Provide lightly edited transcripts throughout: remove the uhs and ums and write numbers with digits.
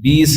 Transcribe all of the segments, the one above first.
20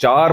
4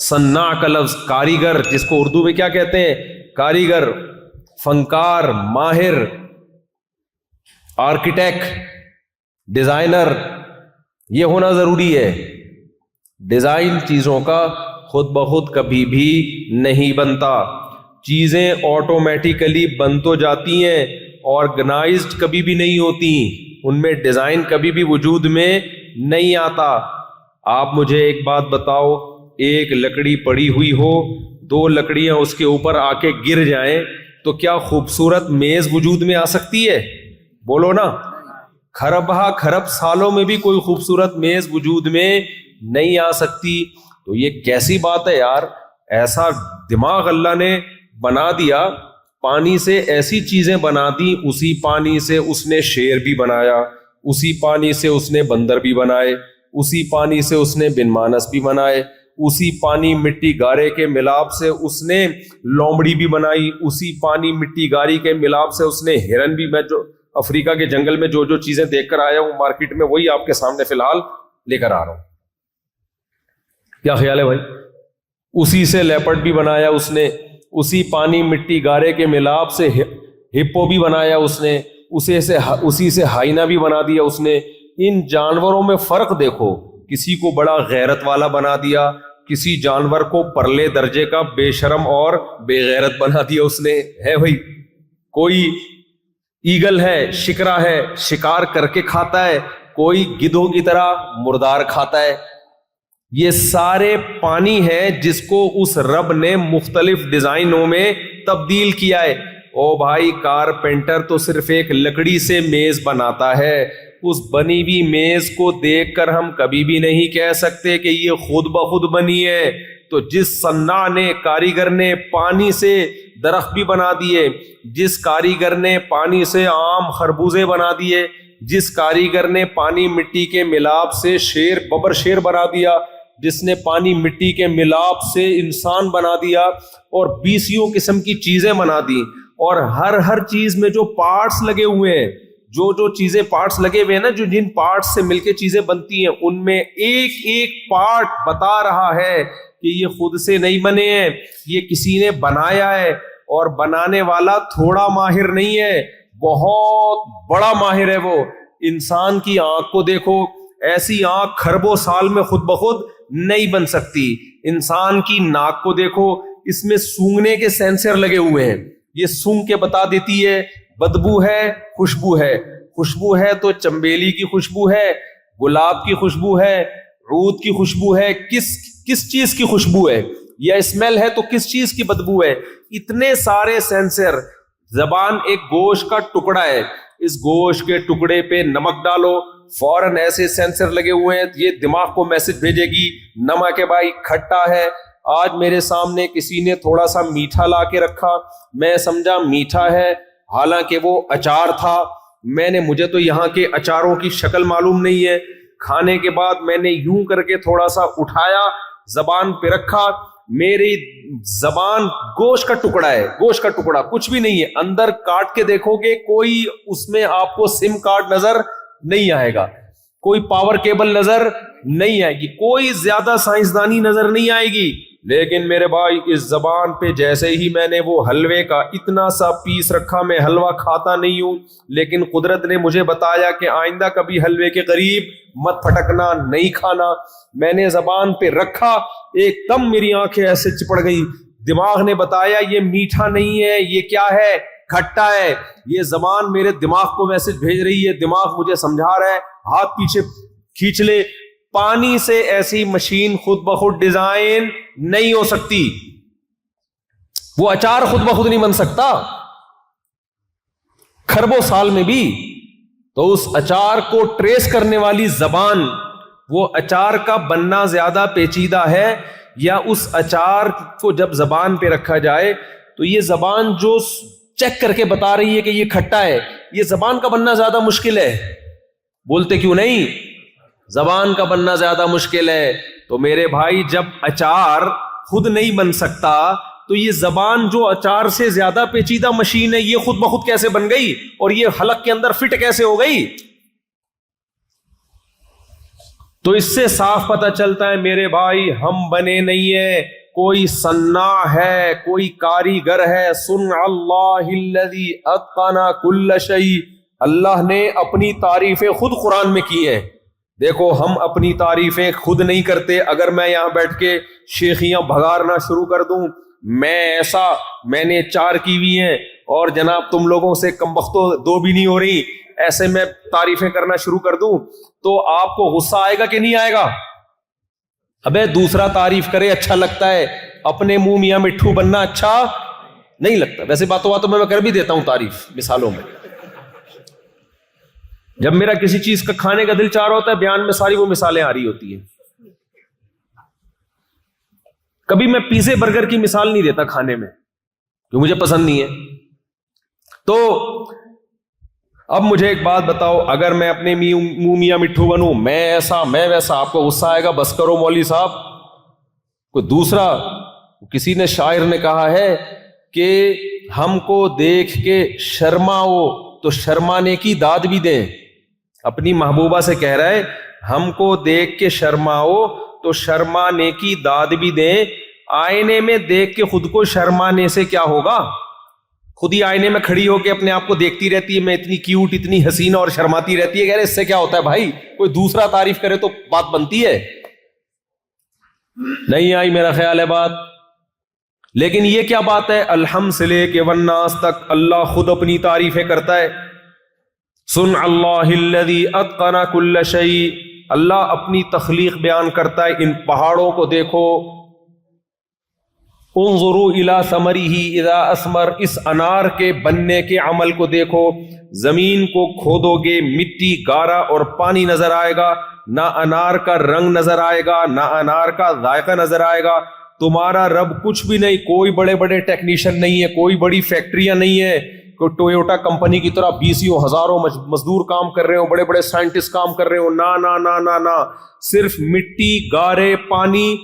صناع کا لفظ کاریگر، جس کو اردو میں کیا کہتے ہیں؟ کاریگر، فنکار، ماہر، آرکیٹیکٹ، ڈیزائنر، یہ ہونا ضروری ہے۔ ڈیزائن چیزوں کا خود بخود کبھی بھی نہیں بنتا، چیزیں آٹومیٹیکلی بن تو جاتی ہیں، آرگنائزڈ کبھی بھی نہیں ہوتی، ان میں ڈیزائن کبھی بھی وجود میں نہیں آتا۔ آپ مجھے ایک بات بتاؤ، ایک لکڑی پڑی ہوئی ہو، دو لکڑیاں اس کے اوپر آ کے گر جائیں تو کیا خوبصورت میز وجود میں آ سکتی ہے؟ بولو نا۔ خرب سالوں میں بھی کوئی خوبصورت میز وجود میں نہیں آ سکتی۔ تو یہ کیسی بات ہے یار؟ ایسا دماغ اللہ نے بنا دیا، پانی سے ایسی چیزیں بنا دی، اسی پانی سے اس نے شیر بھی بنایا، اسی پانی سے اس نے بندر بھی بنائے، اسی پانی سے اس نے بن مانس بھی بنائے، اسی پانی مٹی گارے کے ملاپ سے اس نے لومڑی بھی بنائی، اسی پانی مٹی گاری کے ملاپ سے اس نے ہرن بھی۔ میں جو افریقہ کے جنگل میں جو چیزیں دیکھ کر آیا ہوں مارکیٹ میں، وہی آپ کے سامنے فی الحال لے کر آ رہا ہوں۔ کیا خیال ہے بھائی؟ اسی سے لیپرڈ بھی بنایا اس نے، اسی پانی مٹی گارے کے ملاپ سے ہپو بھی بنایا اس نے، اسی سے ہائینا بھی بنا دیا اس نے۔ ان جانوروں میں فرق دیکھو، کسی کو بڑا غیرت والا بنا دیا، کسی جانور کو پرلے درجے کا بے شرم اور بے غیرت بنا دیا اس نے، ہے بھائی؟ کوئی ایگل ہے، شکرا ہے، شکار کر کے کھاتا ہے، کوئی گدھوں کی طرح مردار کھاتا ہے۔ یہ سارے پانی ہیں جس کو اس رب نے مختلف ڈیزائنوں میں تبدیل کیا ہے۔ او بھائی، کارپینٹر تو صرف ایک لکڑی سے میز بناتا ہے، اس بنی ہوئی میز کو دیکھ کر ہم کبھی بھی نہیں کہہ سکتے کہ یہ خود بخود بنی ہے۔ تو جس صناع نے، کاریگر نے پانی سے درخت بھی بنا دیے، جس کاریگر نے پانی سے آم خربوزے بنا دیے، جس کاریگر نے پانی مٹی کے ملاپ سے ببر شیر بنا دیا، جس نے پانی مٹی کے ملاپ سے انسان بنا دیا، اور 20 قسم کی چیزیں بنا دی، اور ہر چیز میں جو پارٹس لگے ہوئے ہیں، جو چیزیں پارٹس لگے ہوئے ہیں نا، جو جن پارٹس سے مل کے چیزیں بنتی ہیں، ان میں ایک پارٹ بتا رہا ہے کہ یہ خود سے نہیں بنے ہیں، یہ کسی نے بنایا ہے، اور بنانے والا تھوڑا ماہر نہیں ہے، بہت بڑا ماہر ہے وہ۔ انسان کی آنکھ کو دیکھو، ایسی آنکھ خربوں سال میں خود بخود نہیں بن سکتی۔ انسان کی ناک کو دیکھو، اس میں سونگنے کے سینسر لگے ہوئے ہیں، یہ سونگ کے بتا دیتی ہے بدبو ہے، خوشبو ہے۔ خوشبو ہے تو چنبیلی کی خوشبو ہے، گلاب کی خوشبو ہے، عود کی خوشبو ہے، کس چیز کی خوشبو ہے، یا اسمیل ہے تو کس چیز کی بدبو ہے۔ اتنے سارے سینسر۔ زبان ایک گوشت کا ٹکڑا ہے، اس گوشت کے ٹکڑے پہ نمک ڈالو، فوراً ایسے سینسر لگے ہوئے ہیں، یہ دماغ کو میسج بھیجے گی نمک ہے بھائی، کھٹا ہے۔ آج میرے سامنے کسی نے تھوڑا سا میٹھا لا کے رکھا، میں سمجھا میٹھا ہے، حالانکہ وہ اچار تھا۔ مجھے تو یہاں کے اچاروں کی شکل معلوم نہیں ہے۔ کھانے کے بعد میں نے یوں کر کے تھوڑا سا اٹھایا، زبان پہ رکھا، میری زبان گوشت کا ٹکڑا ہے، گوشت کا ٹکڑا، کچھ بھی نہیں ہے۔ اندر کاٹ کے دیکھو گے، کوئی اس میں آپ کو سم کارڈ نظر نہیں آئے گا، کوئی پاور کیبل نظر نہیں آئے گی، کوئی زیادہ سائنسدانی نظر نہیں آئے گی۔ لیکن میرے بھائی، اس زبان پہ جیسے ہی میں نے وہ حلوے کا اتنا سا پیس رکھا، میں حلوہ کھاتا نہیں ہوں، لیکن قدرت نے مجھے بتایا کہ آئندہ کبھی حلوے کے قریب مت پھٹکنا، نہیں کھانا۔ میں نے زبان پہ رکھا، ایک دم میری آنکھیں ایسے چپڑ گئی، دماغ نے بتایا یہ میٹھا نہیں ہے، یہ کیا ہے؟ کھٹا ہے۔ یہ زبان میرے دماغ کو میسج بھیج رہی ہے، دماغ مجھے سمجھا رہا ہے ہاتھ پیچھے کھینچ لے۔ پانی سے ایسی مشین خود بخود ڈیزائن نہیں ہو سکتی، وہ اچار خود بخود نہیں بن سکتا خربوں سال میں بھی۔ تو اس اچار کو ٹریس کرنے والی زبان، وہ اچار کا بننا زیادہ پیچیدہ ہے، یا اس اچار کو جب زبان پہ رکھا جائے تو یہ زبان جو چیک کر کے بتا رہی ہے کہ یہ کھٹا ہے، یہ زبان کا بننا زیادہ مشکل ہے۔ بولتے کیوں نہیں؟ زبان کا بننا زیادہ مشکل ہے۔ تو میرے بھائی، جب اچار خود نہیں بن سکتا تو یہ زبان جو اچار سے زیادہ پیچیدہ مشین ہے، یہ خود بخود کیسے بن گئی، اور یہ حلق کے اندر فٹ کیسے ہو گئی؟ تو اس سے صاف پتہ چلتا ہے میرے بھائی ہم بنے نہیں ہیں، کوئی صناع ہے، کوئی کاریگر ہے. صنع اللہ الذی اتقن کل شیء، اللہ نے اپنی تعریفیں خود قرآن میں کی ہیں. دیکھو ہم اپنی تعریفیں خود نہیں کرتے. اگر میں یہاں بیٹھ کے شیخیاں بھگارنا شروع کر دوں، میں ایسا، میں نے 4 کی ہوئی ہیں اور جناب تم لوگوں سے کم بختوں 2 بھی نہیں ہو رہی، ایسے میں تعریفیں کرنا شروع کر دوں تو آپ کو غصہ آئے گا کہ نہیں آئے گا؟ ابے دوسرا تعریف کرے اچھا لگتا ہے، اپنے منہ میاں مٹھو بننا اچھا نہیں لگتا. ویسے باتوں باتوں میں کر بھی دیتا ہوں تعریف مثالوں میں. جب میرا کسی چیز کا کھانے کا دل چاہ رہا ہوتا ہے، بیان میں ساری وہ مثالیں آ رہی ہوتی ہیں. کبھی میں پیزے برگر کی مثال نہیں دیتا کھانے میں، جو مجھے پسند نہیں ہے. تو اب مجھے ایک بات بتاؤ، اگر میں اپنے منہ میاں مٹھو بنوں، میں ایسا میں ویسا، آپ کو غصہ آئے گا؟ بس کرو مولوی صاحب. کوئی دوسرا، کسی نے شاعر نے کہا ہے کہ ہم کو دیکھ کے شرماؤ تو شرمانے کی داد بھی دیں. اپنی محبوبہ سے کہہ رہا ہے ہم کو دیکھ کے شرماؤ تو شرمانے کی داد بھی دیں. آئینے میں دیکھ کے خود کو شرمانے سے کیا ہوگا؟ خود ہی آئینے میں کھڑی ہو کے اپنے آپ کو دیکھتی رہتی ہے، میں اتنی کیوٹ، اتنی حسینہ، اور شرماتی رہتی ہے. کہہ رہے اس سے کیا ہوتا ہے بھائی؟ کوئی دوسرا تعریف کرے تو بات بنتی ہے. نہیں آئی میرا خیال ہے بات. لیکن یہ کیا بات ہے؟ الحمد سے لے کے والناس تک اللہ خود اپنی تعریفیں کرتا ہے. صنع اللہ الذی اتقن کل شیء، اللہ اپنی تخلیق بیان کرتا ہے. ان پہاڑوں کو دیکھو، انظروا الی ثمرہ اذا اثمر، اس انار کے بننے کے عمل کو دیکھو. زمین کو کھودو گے، مٹی، گارا اور پانی نظر آئے گا، نہ انار کا رنگ نظر آئے گا، نہ انار کا ذائقہ نظر آئے گا. تمہارا رب کچھ بھی نہیں، کوئی بڑے بڑے ٹیکنیشین نہیں ہے، کوئی بڑی فیکٹریاں نہیں ہے، کوئی ٹویوٹا کمپنی کی طرح 20 ہزاروں مزدور کام کر رہے ہو، بڑے بڑے سائنٹسٹ کام کر رہے ہو. نہ نہ نہ نہ نہ، صرف مٹی، گارے، پانی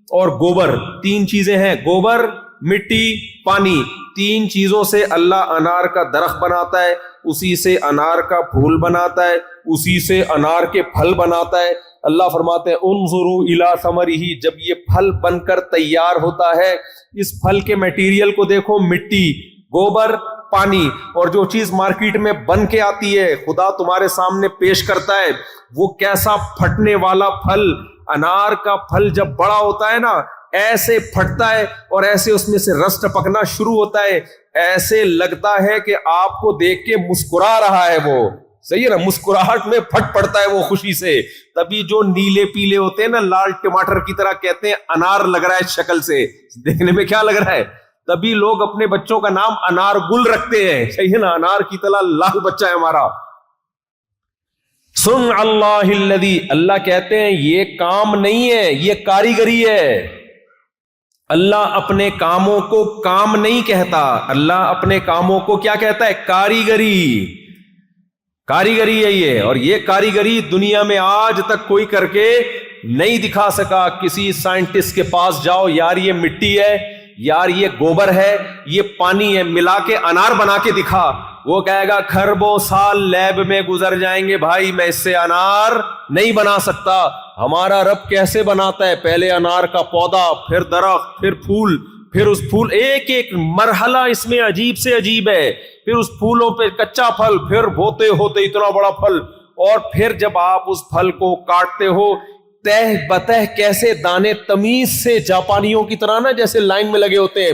اور گوبر، 3 چیزیں ہیں. گوبر، مٹی، پانی، 3 چیزوں سے اللہ انار کا درخت بناتا ہے، اسی سے انار کا پھول بناتا ہے، اسی سے انار کے پھل بناتا ہے. اللہ فرماتے ہیں انظروا الی ثمرہ، جب یہ پھل بن کر تیار ہوتا ہے، اس پھل کے میٹیریل کو دیکھو، مٹی، گوبر، پانی، اور جو چیز مارکیٹ میں بن کے آتی ہے خدا تمہارے سامنے پیش کرتا ہے، وہ کیسا پھٹنے والا پھل. انار کا پھل جب بڑا ہوتا ہے نا، ایسے پھٹتا ہے اور ایسے اس میں سے رس ٹپکنا شروع ہوتا ہے، ایسے لگتا ہے کہ آپ کو دیکھ کے مسکرا رہا ہے. وہ صحیح ہے نا، مسکراہٹ میں پھٹ پڑتا ہے وہ خوشی سے. تبھی جو نیلے پیلے ہوتے ہیں نا، لال ٹماٹر کی طرح، کہتے ہیں انار لگ رہا ہے شکل سے، دیکھنے میں کیا لگ رہا ہے. تبھی لوگ اپنے بچوں کا نام انار گل رکھتے ہیں. صحیح ہے نا، انار کی طرح لال بچہ ہے ہمارا. صنع اللہ الذی، اللہ کہتے ہیں یہ کام نہیں ہے، یہ کاریگری ہے. اللہ اپنے کاموں کو کام نہیں کہتا، اللہ اپنے کاموں کو کیا کہتا ہے؟ کاریگری. کاریگری ہے یہ، اور یہ کاریگری دنیا میں آج تک کوئی کر کے نہیں دکھا سکا. کسی سائنٹسٹ کے پاس جاؤ، یار یہ مٹی ہے، یار یہ گوبر ہے، یہ پانی ہے، ملا کے انار بنا کے دکھا. وہ کہے گا کھربوں سال لیب میں گزر جائیں گے بھائی، میں اس سے انار نہیں بنا سکتا. ہمارا رب کیسے بناتا ہے؟ پہلے انار کا پودا، پھر درخت، پھر پھول، پھر اس پھول، ایک ایک مرحلہ اس میں عجیب سے عجیب ہے. پھر اس پھولوں پہ کچا پھل، پھر ہوتے ہوتے اتنا بڑا پھل، اور پھر جب آپ اس پھل کو کاٹتے ہو، تہ بتہ کیسے دانے تمیز سے، جاپانیوں کی طرح نا، جیسے لائن میں لگے ہوتے ہیں،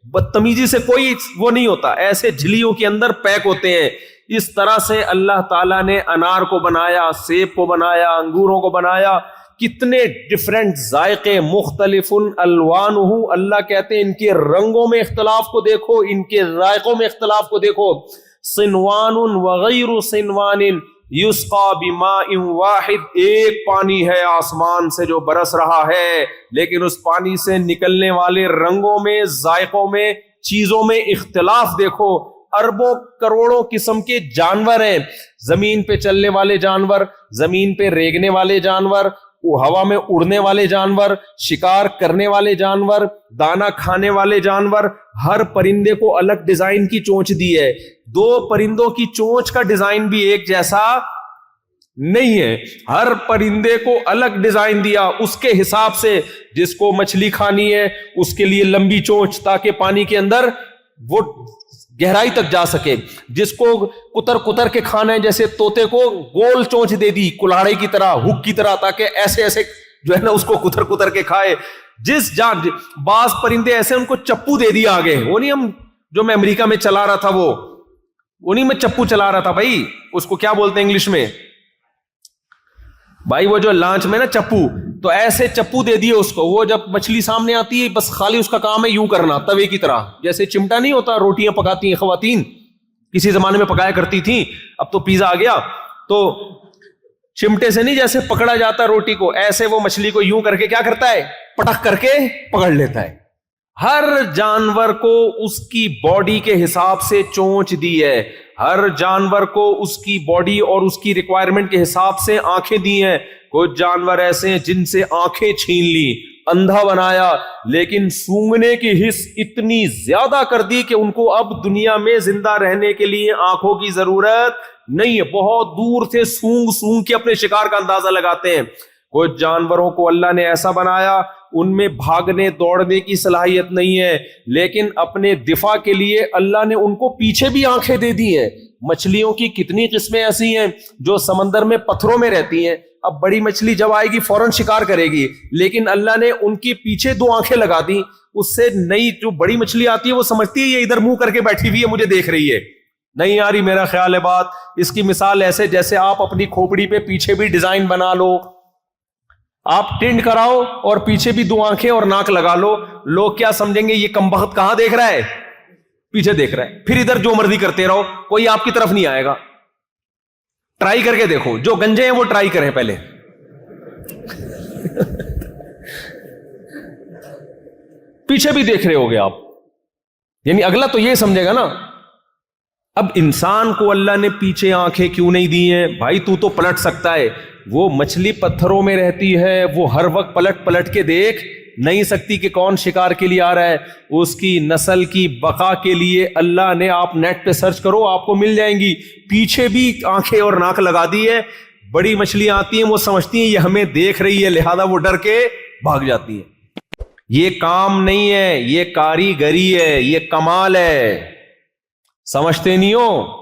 بدتمیزی سے کوئی وہ نہیں ہوتا، ایسے جھلیوں کے اندر پیک ہوتے ہیں. اس طرح سے اللہ تعالیٰ نے انار کو بنایا، سیب کو بنایا، انگوروں کو بنایا. کتنے ڈفرنٹ ذائقے، مختلف الوانہ. اللہ کہتے ہیں ان کے رنگوں میں اختلاف کو دیکھو، ان کے ذائقوں میں اختلاف کو دیکھو. صنوان وغیر صنوان یسقا بماء واحد، ایک پانی ہے آسمان سے جو برس رہا ہے، لیکن اس پانی سے نکلنے والے رنگوں میں، ذائقوں میں، چیزوں میں اختلاف دیکھو. اربوں کروڑوں قسم کے جانور ہیں، زمین پہ چلنے والے جانور، زمین پہ ریگنے والے جانور، ہوا میں اڑنے والے جانور، شکار کرنے والے جانور، دانا کھانے والے جانور. ہر پرندے کو الگ ڈیزائن کی چونچ دی ہے. 2 پرندوں کی چونچ کا ڈیزائن بھی ایک جیسا نہیں ہے. ہر پرندے کو الگ ڈیزائن دیا اس کے حساب سے. جس کو مچھلی کھانی ہے اس کے لیے لمبی چونچ تاکہ پانی کے اندر وہ گہرائی تک جا سکے. جس کو کتر کتر کے کھانا ہے جیسے طوطے کو گول چونچ دے دی کلاڑے کی طرح, ہک کی طرح, تاکہ ایسے ایسے جو ہے نا اس کو کتر کتر کے کھائے. جس جان بعض پرندے ایسے ان کو چپو دے دیا آگے. وہ نہیں ہم جو میں امریکہ میں چلا رہا تھا وہ نہیں میں چپو چلا رہا تھا بھائی, اس کو کیا بولتے ہیں انگلش میں بھائی, وہ جو لانچ میں نا چپو, تو ایسے چپو دے دیے اس کو. وہ جب مچھلی سامنے آتی ہے بس خالی اس کا کام ہے یوں کرنا توے کی طرح, جیسے چمٹا نہیں ہوتا روٹیاں پکاتی ہیں خواتین, کسی زمانے میں پکایا کرتی تھیں, اب تو پیزا آ گیا, تو چمٹے سے نہیں جیسے پکڑا جاتا روٹی کو, ایسے وہ مچھلی کو یوں کر کے کیا کرتا ہے, پٹک کر کے پکڑ لیتا ہے. ہر جانور کو اس کی باڈی کے حساب سے چونچ دی ہے. ہر جانور کو اس کی باڈی اور اس کی ریکوائرمنٹ کے حساب سے آنکھیں دی ہیں. کچھ جانور ایسے ہیں جن سے آنکھیں چھین لی, اندھا بنایا, لیکن سونگنے کی حس اتنی زیادہ کر دی کہ ان کو اب دنیا میں زندہ رہنے کے لیے آنکھوں کی ضرورت نہیں ہے. بہت دور سے سونگ سونگ کے اپنے شکار کا اندازہ لگاتے ہیں. کچھ جانوروں کو اللہ نے ایسا بنایا ان میں بھاگنے دوڑنے کی صلاحیت نہیں ہے, لیکن اپنے دفاع کے لیے اللہ نے ان کو پیچھے بھی آنکھیں دے دی ہیں. مچھلیوں کی کتنی قسمیں ایسی ہیں جو سمندر میں پتھروں میں رہتی ہیں. اب بڑی مچھلی جب آئے گی فوراً شکار کرے گی, لیکن اللہ نے ان کی پیچھے 2 آنکھیں لگا دی. اس سے نئی جو بڑی مچھلی آتی ہے وہ سمجھتی ہے یہ ادھر منہ کر کے بیٹھی ہوئی ہے مجھے دیکھ رہی ہے. نہیں آ رہی میرا خیال ہے بات. اس کی مثال ایسے جیسے آپ اپنی کھوپڑی پہ پیچھے بھی ڈیزائن بنا لو, آپ ٹنڈ کراؤ اور پیچھے بھی 2 آنکھیں اور ناک لگا لو, لوگ کیا سمجھیں گے یہ کمبخت کہاں دیکھ رہا ہے, پیچھے دیکھ رہا ہے. پھر ادھر جو مرضی کرتے رہو, کوئی آپ کی طرف نہیں آئے گا. ٹرائی کر کے دیکھو, جو گنجے ہیں وہ ٹرائی کریں پہلے. پیچھے بھی دیکھ رہے ہوگے آپ, یعنی اگلا تو یہ سمجھے گا نا. اب انسان کو اللہ نے پیچھے آنکھیں کیوں نہیں دی ہیں بھائی, تو پلٹ سکتا ہے. وہ مچھلی پتھروں میں رہتی ہے, وہ ہر وقت پلٹ پلٹ کے دیکھ نہیں سکتی کہ کون شکار کے لیے آ رہا ہے. اس کی نسل کی بقا کے لیے اللہ نے, آپ نیٹ پہ سرچ کرو آپ کو مل جائیں گی, پیچھے بھی آنکھیں اور ناک لگا دی ہے. بڑی مچھلیاں آتی ہیں وہ سمجھتی ہیں یہ ہمیں دیکھ رہی ہے, لہذا وہ ڈر کے بھاگ جاتی ہیں. یہ کام نہیں ہے, یہ کاریگری ہے, یہ کمال ہے. سمجھتے نہیں ہو؟